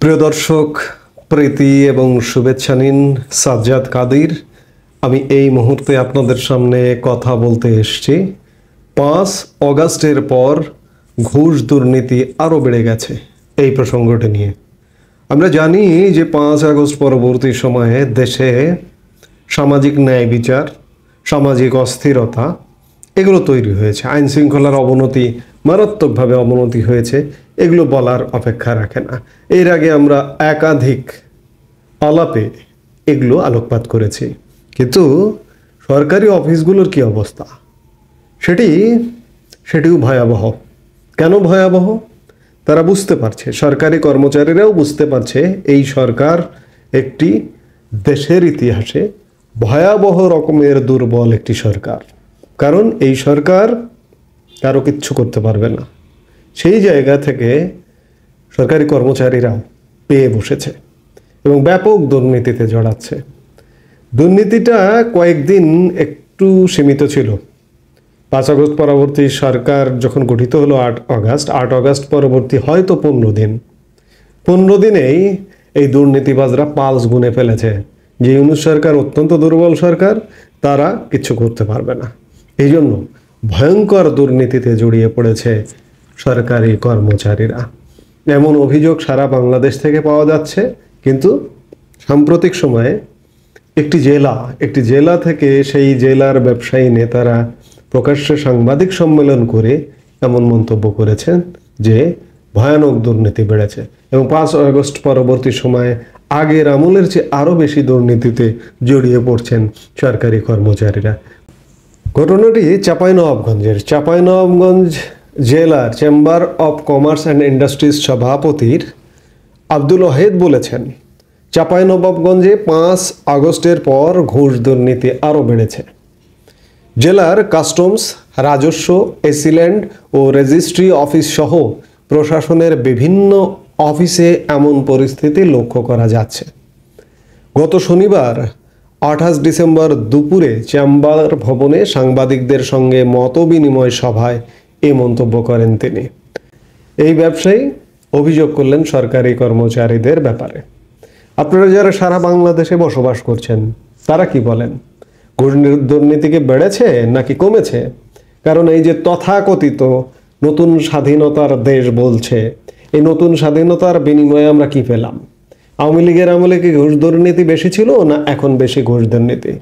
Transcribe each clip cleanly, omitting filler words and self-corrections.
প্রিয় দর্শক, প্রীতি এবং শুভেচ্ছা নিন। সাজ্জাদ কাদির আমি এই মুহূর্তে আপনাদের সামনে কথা বলতে এসেছি। 5 অগাস্টের পর ঘুষ দুর্নীতি আরও বেড়ে গেছে এই প্রসঙ্গটি নিয়ে। আমরা জানি যে 5 আগস্ট পরবর্তী সময়ে দেশে সামাজিক ন্যায় বিচার, সামাজিক অস্থিরতা এগুলো তৈরি হয়েছে। আইন শৃঙ্খলার অবনতি, মারাত্মকভাবে অবনতি হয়েছে, এগুলো বলার অপেক্ষা রাখে না। এর আগে আমরা একাধিক আলাপে এগুলো আলোকপাত করেছি। কিন্তু সরকারি অফিসগুলোর কি অবস্থা সেটিও ভয়াবহ। কেন ভয়াবহ? তারা বুঝতে পারছে, সরকারি কর্মচারীরাও বুঝতে পারছে এই সরকার একটি দেশের ইতিহাসে ভয়াবহ রকমের দুর্বল একটি সরকার। কারণ এই সরকার কারো কিচ্ছু করতে পারবে না। সেই জায়গা থেকে সরকারি কর্মচারীরা পেয়ে বসেছে এবং ব্যাপক দুর্নীতিতে জড়াচ্ছে। দুর্নীতিটা কয়েকদিন একটু সীমিত ছিল। 5 আগস্ট পরবর্তী সরকার যখন গঠিত হলো 8 আগস্ট পরবর্তী হয়তো 15 দিনেই এই দুর্নীতিবাজরা পালস গুনে ফেলেছে যে ইউনূস সরকার অত্যন্ত দুর্বল সরকার, তারা কিছু করতে পারবে না। এই জন্য ভয়ঙ্কর দুর্নীতিতে জড়িয়ে পড়েছে সরকারি কর্মচারীরা। এমন অভিযোগ সারা বাংলাদেশ থেকে পাওয়া যাচ্ছে। কিন্তু সাম্প্রতিক সময়ে একটি জেলা থেকে সেই জেলার ব্যবসায়ী নেতারা প্রকাশ্যে সাংবাদিক সম্মেলন করে এমন মন্তব্য করেছেন যে ভয়ানক দুর্নীতি বেড়েছে এবং 5 আগস্ট পরবর্তী সময়ে আগের আমলের চেয়ে আরও বেশি দুর্নীতিতে জড়িয়ে পড়ছেন সরকারি কর্মচারীরা। ঘটনাটি চাঁপাইনবাবগঞ্জ জেলার chamber of commerce and industries সভাপতির আব্দুল ওয়াহেদ বলেছেন, চাঁপাইনবাবগঞ্জে 5 আগস্টের পর ঘুষ দুর্নীতি আরও বেড়েছে। জেলার কাস্টমস, রাজস্ব, এসিল্যান্ড ও রেজিস্ট্রি অফিস সহ প্রশাসনের বিভিন্ন অফিসে এমন পরিস্থিতি লক্ষ্য করা যাচ্ছে। গত শনিবার 28 ডিসেম্বর দুপুরে চেম্বার ভবনে সাংবাদিকদের সঙ্গে মতবিনিময় সভায় এই মন্তব্য করেন তিনি। এই ব্যবসায়ী অভিযোগ করলেন সরকারি কর্মচারীদের ব্যাপারে। আপনারা যারা সারা বাংলাদেশে বসবাস করছেন তারা কি বলেন? ঘুষ দুর্নীতিকে বেড়েছে নাকি কমেছে? কারণ এই যে তথাকথিত নতুন স্বাধীনতার দেশ বলছে, এই নতুন স্বাধীনতার বিনিময়ে আমরা কি পেলাম? আওয়ামী লীগের আমলে কি ঘুষ দুর্নীতি বেশি ছিল না এখন বেশি ঘুষ দুর্নীতি?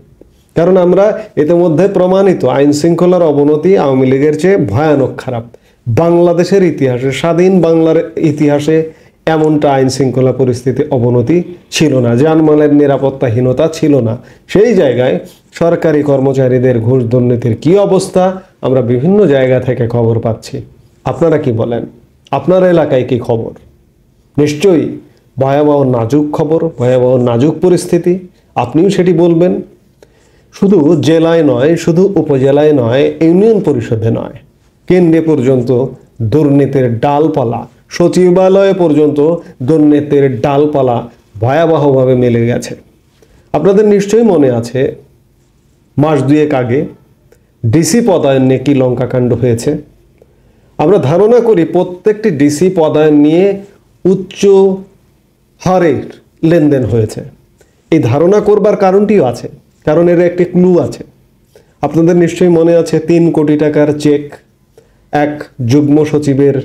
কারণ আমরা ইতিমধ্যে প্রমাণিত আইন শৃঙ্খলার অবনতি আওয়ামী লীগের চেয়ে ভয়ানক খারাপ। বাংলাদেশের ইতিহাসে, স্বাধীন বাংলার ইতিহাসে এমনটা আইন শৃঙ্খলা পরিস্থিতি অবনতি ছিল না, জানমালের নিরাপত্তাহীনতা ছিল না। সেই জায়গায় সরকারি কর্মচারীদের ঘুষ দুর্নীতির কি অবস্থা আমরা বিভিন্ন জায়গা থেকে খবর পাচ্ছি। আপনারা কি বলেন? আপনার এলাকায় কি খবর? নিশ্চয়ই ভয়াবহ নাজুক খবর, ভয়াবহ নাজুক পরিস্থিতি। আপনিও সেটি বলবেন। শুধু জেলায় নয়, শুধু উপজেলায় নয়, ইউনিয়ন পরিষদে নয়, কেন্দ্রে পর্যন্ত দুর্নীতির ডালপালা, সচিবালয়ে পর্যন্ত দুর্নীতির ডালপালা ভয়াবহভাবে মেলে গেছে। আপনাদের নিশ্চয়ই মনে আছে মাস 2 আগে ডিসি পদায়ন নিয়ে কি লঙ্কাকাণ্ড হয়েছে। আমরা ধারণা করি প্রত্যেকটি ডিসি পদায়ন নিয়ে উচ্চ হারের লেনদেন হয়েছে। এই ধারণা করবার কারণটিও আছে, কারণ এর একটি ক্লু আছে। আপনাদের নিশ্চয়ই মনে আছে 3 কোটি টাকার চেক এক যুগ্ম সচিবের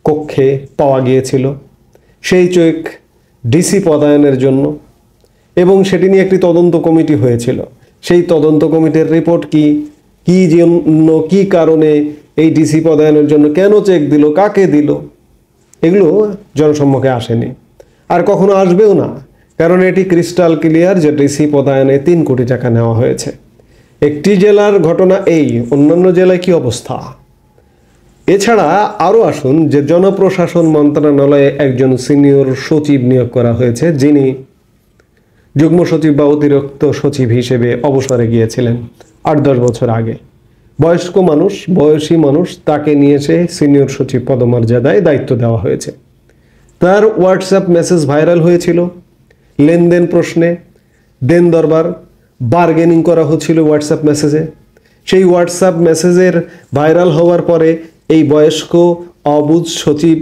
কক্ষে পাওয়া গিয়েছিল। সেই চেক ডিসি পদায়নের জন্য, এবং সেটি নিয়ে একটি তদন্ত কমিটি হয়েছিল। সেই তদন্ত কমিটির রিপোর্ট কি জন্য, কি কারণে এই ডিসি পদায়নের জন্য কেন চেক দিল, কাকে দিল, এগুলো জনসম্মুখে আসেনি, আর কখনো আসবেও না। কারণ এটি ক্রিস্টাল ক্লিয়ার যে ডিসি পদায়নে 3 কোটি টাকা নেওয়া হয়েছে। একটি জেলার ঘটনা এই, অন্যান্য জেলায় কি অবস্থা? এছাড়া আরও আসুন যে জনপ্রশাসন মন্ত্রণালয়ে একজন সিনিয়র সচিব নিয়োগ করা হয়েছে, যিনি যুগ্ম সচিব বা অতিরিক্ত সচিব হিসেবে অবসরে গিয়েছিলেন 8-10 বছর আগে। বয়সী মানুষ, তাকে নিয়ে এসে সিনিয়র সচিব পদমর্যাদায় দায়িত্ব দেওয়া হয়েছে। তার হোয়াটসঅ্যাপ মেসেজ ভাইরাল হয়েছিল লেনদেন প্রশ্নে। দেন দরবার বার্গেনিং করা হচ্ছিল হোয়াটসঅ্যাপ মেসেজে। সেই হোয়াটসঅ্যাপ মেসেজের ভাইরাল হওয়ার পরে এই বয়স্ক অবুঝ সচিব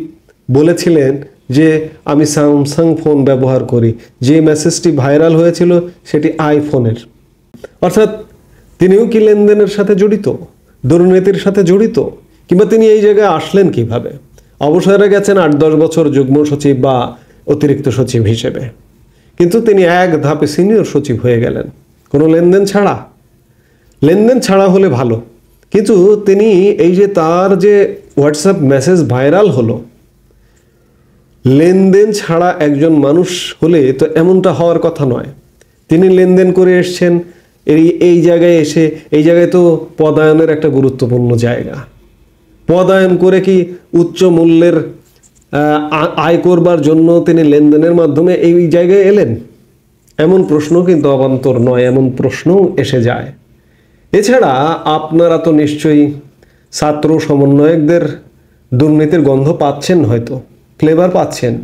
বলেছিলেন যে আমি স্যামসাং ফোন ব্যবহার করি, যে মেসেজটি ভাইরাল হয়েছিল সেটি আইফোনের। অর্থাৎ তিনিও কি লেনদেনের সাথে জড়িত, দুর্নীতির সাথে জড়িত, কিংবা তিনি এই জায়গায় আসলেন কিভাবে? অবসরে গেছেন 8-10 বছর যুগ্ম সচিব বা অতিরিক্ত সচিব হিসেবে, কিন্তু তিনি এক ধাপে সিনিয়র সচিব হয়ে গেলেন কোনো লেনদেন ছাড়া। লেনদেন ছাড়া হলে ভালো, কিন্তু তিনি এই যে তার যে হোয়াটসঅ্যাপ মেসেজ ভাইরাল হলো, লেনদেন ছাড়া একজন মানুষ হলে তো এমনটা হওয়ার কথা নয়। তিনি লেনদেন করে এসছেন, এই জায়গায় এসে, এই জায়গায় তো পদায়নের একটা গুরুত্বপূর্ণ জায়গা। পদায়ন করে কি উচ্চ মূল্যের আয় করবার জন্য তিনি লেনদেনের মাধ্যমে এই জায়গায় এলেন? এমন প্রশ্ন কিন্তু অবান্তর নয়, এমন প্রশ্নও এসে যায়। এছাড়া আপনারা তো নিশ্চয়ই ছাত্র সমন্বয়কদের দুর্নীতির গন্ধ পাচ্ছেন, হয়তো ফ্লেভার পাচ্ছেন।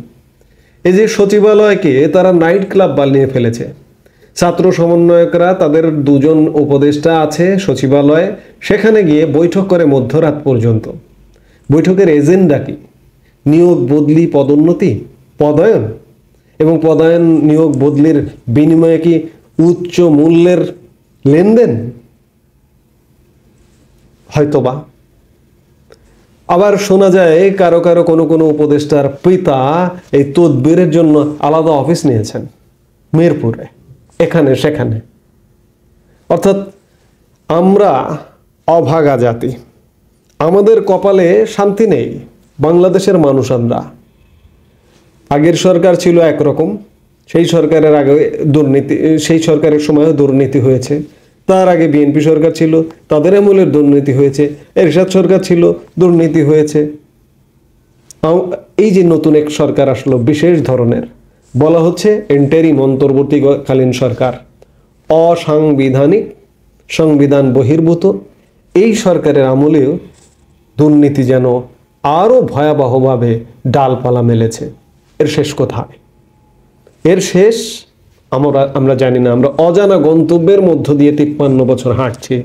এই যে সচিবালয়কে তারা নাইট ক্লাব বানিয়ে ফেলেছে। ছাত্র সমন্বয়করা, তাদের 2 জন উপদেষ্টা আছে সচিবালয়ে, সেখানে গিয়ে বৈঠক করে মধ্যরাত পর্যন্ত। বৈঠকের এজেন্ডা কি? নিয়োগ, বদলি, পদোন্নতি, পদায়ন, এবং পদায়ন, নিয়োগ, বদলির বিনিময়ে কি উচ্চ মূল্যের লেনদেন? হয়তোবা। আবার শোনা যায় কারো কারো কোনো উপদেষ্টার পিতা এই তদবিরের জন্য আলাদা অফিস নিয়েছেন মিরপুরে, এখানে সেখানে। অর্থাৎ আমরা অভাগা জাতি, আমাদের কপালে শান্তি নেই। বাংলাদেশের মানুষ আমরা। আগের সরকার ছিল একরকম, সেই সরকারের আগে দুর্নীতি, সেই সরকারের সময়ও দুর্নীতি হয়েছে। তার আগে বিএনপি সরকার ছিল, তাদের আমলের দুর্নীতি হয়েছে। এরশাদ সরকার ছিল, দুর্নীতি হয়েছে। এই যে নতুন এক সরকার আসলো বিশেষ ধরনের, বলা হচ্ছে ইন্টারিম, অন্তর্বর্তীকালীন সরকার, অসাংবিধানিক, সংবিধান বহির্ভূত। এই সরকারের আমলেও দুর্নীতি যেন আরও ভয়াবহভাবে ডালপালা মেলেছে। এর শেষ কোথায়? এর শেষ আমরা জানি না। আমরা অজানা গন্তব্যের মধ্য দিয়ে 53 বছর হাঁটছি।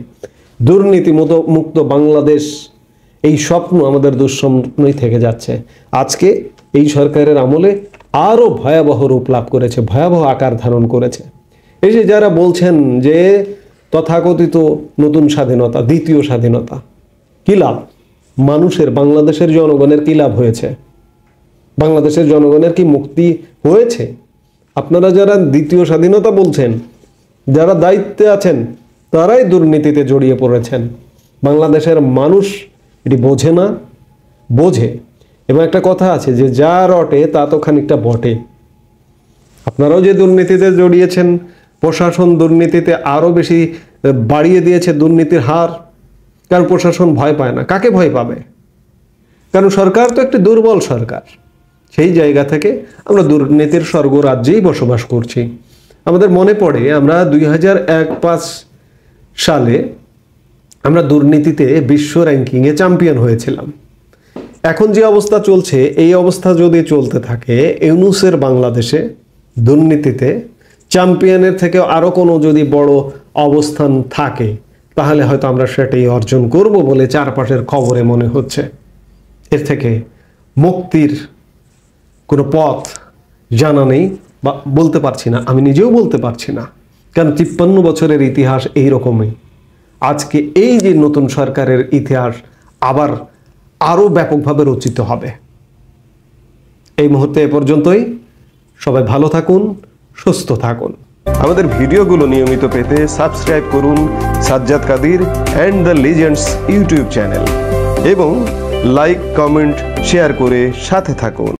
দুর্নীতি মুক্ত বাংলাদেশ, এই স্বপ্ন আমাদের দুঃস্বপ্নই থেকে যাচ্ছে। আজকে এই সরকারের আমলে আরও ভয়াবহ রূপ লাভ করেছে, ভয়াবহ আকার ধারণ করেছে। এই যে যারা বলছেন যে তথাকথিত নতুন স্বাধীনতা, দ্বিতীয় স্বাধীনতা, কী লাভ? মানুষের, বাংলাদেশের জনগণের কী লাভ হয়েছে? বাংলাদেশের জনগণের কি মুক্তি হয়েছে? আপনারা যারা দ্বিতীয় স্বাধীনতা বলছেন, যারা দায়িত্বে আছেন, তারাই দুর্নীতিতে জড়িয়ে পড়েছেন। বাংলাদেশের মানুষ এটি বোঝে না, বোঝে। এবং একটা কথা আছে যে যা রটে তা তো খানিকটা বটে। আপনারাও যে দুর্নীতিতে জড়িয়েছেন, প্রশাসন দুর্নীতিতে আরও বেশি বাড়িয়ে দিয়েছে দুর্নীতির হার। কারণ প্রশাসন ভয় পায় না। কাকে ভয় পাবে? কারণ সরকার তো একটি দুর্বল সরকার। সেই জায়গা থেকে আমরা দুর্নীতির স্বর্গরাজ্যেই বসবাস করছি। আমাদের মনে পড়ে আমরা 2001-05 সালে আমরা দুর্নীতিতে বিশ্ব র্যাঙ্কিংয়ে চ্যাম্পিয়ন হয়েছিলাম। এখন যে অবস্থা চলছে, এই অবস্থা যদি চলতে থাকে, ইউনূসের বাংলাদেশে দুর্নীতিতে চ্যাম্পিয়নের থেকে আরও কোনো যদি বড় অবস্থান থাকে, তাহলে হয়তো আমরা সেটাই অর্জন করব বলে চারপাশের খবরে মনে হচ্ছে। এর থেকে মুক্তির কোনো পথ জানা নেই, বা বলতে পারছি না, আমি নিজেও বলতে পারছি না। কারণ 53 বছরের ইতিহাস এই রকমই। আজকে এই যে নতুন সরকারের ইতিহাস আবার আরও ব্যাপকভাবে রচিত হবে। এই মুহূর্তে এ পর্যন্তই। সবাই ভালো থাকুন, সুস্থ থাকুন। আমাদের ভিডিওগুলো নিয়মিত পেতে সাবস্ক্রাইব করুন Sajjad Kadir and the legends YouTube channel, এবং লাইক, কমেন্ট, শেয়ার করে সাথে থাকুন।